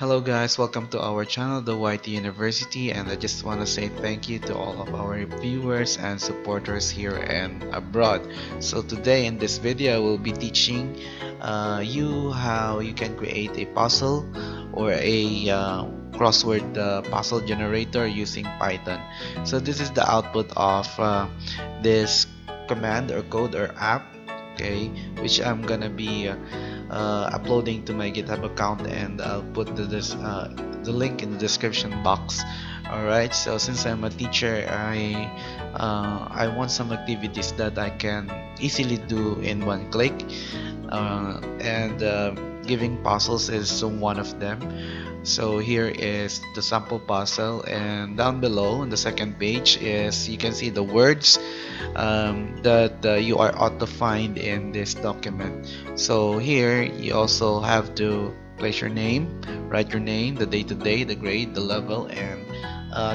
Hello guys, welcome to our channel, the YT University, and I just want to say thank you to all of our viewers and supporters here and abroad. So today in this video I will be teaching you how you can create a puzzle or a crossword puzzle generator using Python. So this is the output of this command or code or app, okay, which I'm gonna be uploading to my GitHub account, and I'll put the link in the description box. Alright, so since I'm a teacher, I want some activities that I can easily do in one click, and giving puzzles is one of them. So here is the sample puzzle, and down below on the second page is you can see the words that you are ought to find in this document. So here you also have to place your name, write your name, the day to day, the grade, the level, and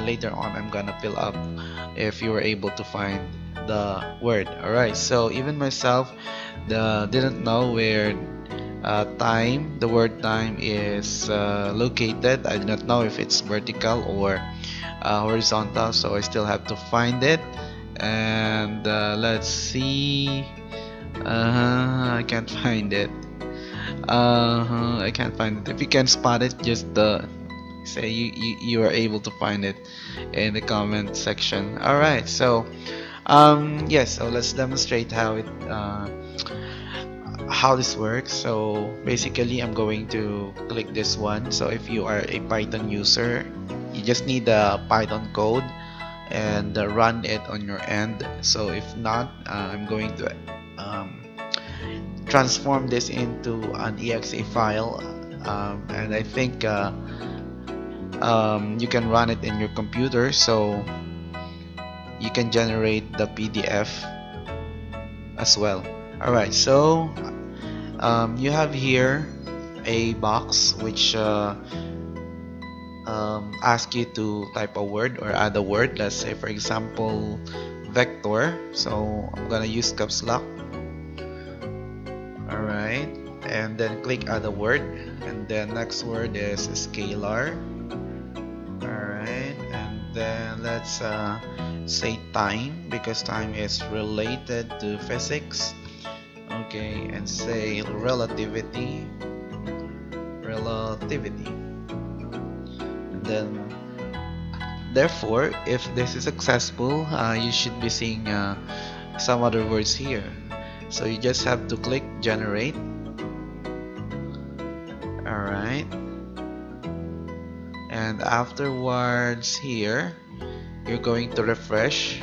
later on I'm gonna fill up if you were able to find the word. Alright, so even myself didn't know where the word time is located. I do not know if it's vertical or horizontal, so I still have to find it. And let's see. I can't find it. I can't find it. If you can spot it, just say you are able to find it in the comment section. Alright, so yes, so let's demonstrate how this works. So basically I'm going to click this one. So if you are a Python user, you just need a Python code and run it on your end. So if not, I'm going to transform this into an exe file, and I think you can run it in your computer, so you can generate the PDF as well. Alright, so you have here a box which ask you to type a word or add a word. Let's say for example vector, so I'm gonna use caps lock. Alright, and then click add a word, and then next word is scalar. Alright, and then let's say time, because time is related to physics. Okay, and say relativity, and then therefore if this is successful, you should be seeing some other words here. So you just have to click generate. Alright, and afterwards here you're going to refresh,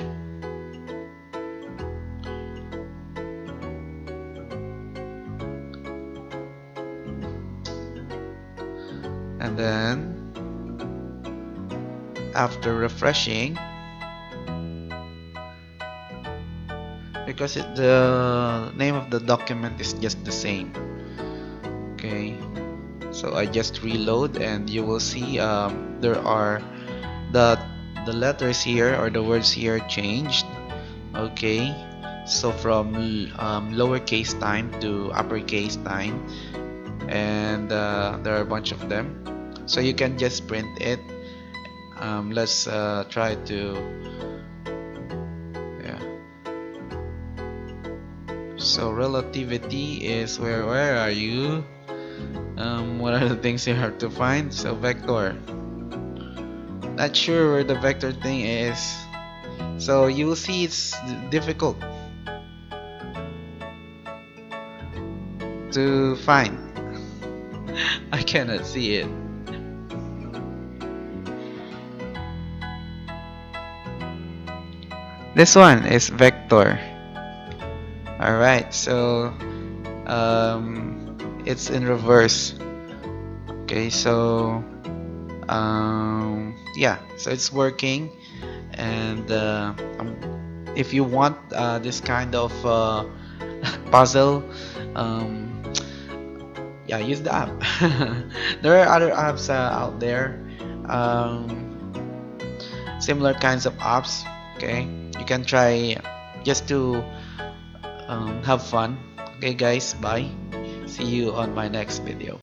and then after refreshing, because the name of the document is just the same, okay, so I just reload, and you will see there are the letters here or the words here changed. Okay, so from lowercase time to uppercase time, and there are a bunch of them, so you can just print it. Let's try to, yeah. So relativity is where are you? What are the things you have to find? So vector, not sure where the vector thing is, so you will see it's difficult to find. I cannot see it. This one is vector. Alright, so it's in reverse. Okay, so yeah, so it's working, and if you want this kind of puzzle, yeah, use the app. There are other apps out there, similar kinds of apps. Okay, you can try just to have fun. Okay guys, bye, see you on my next video.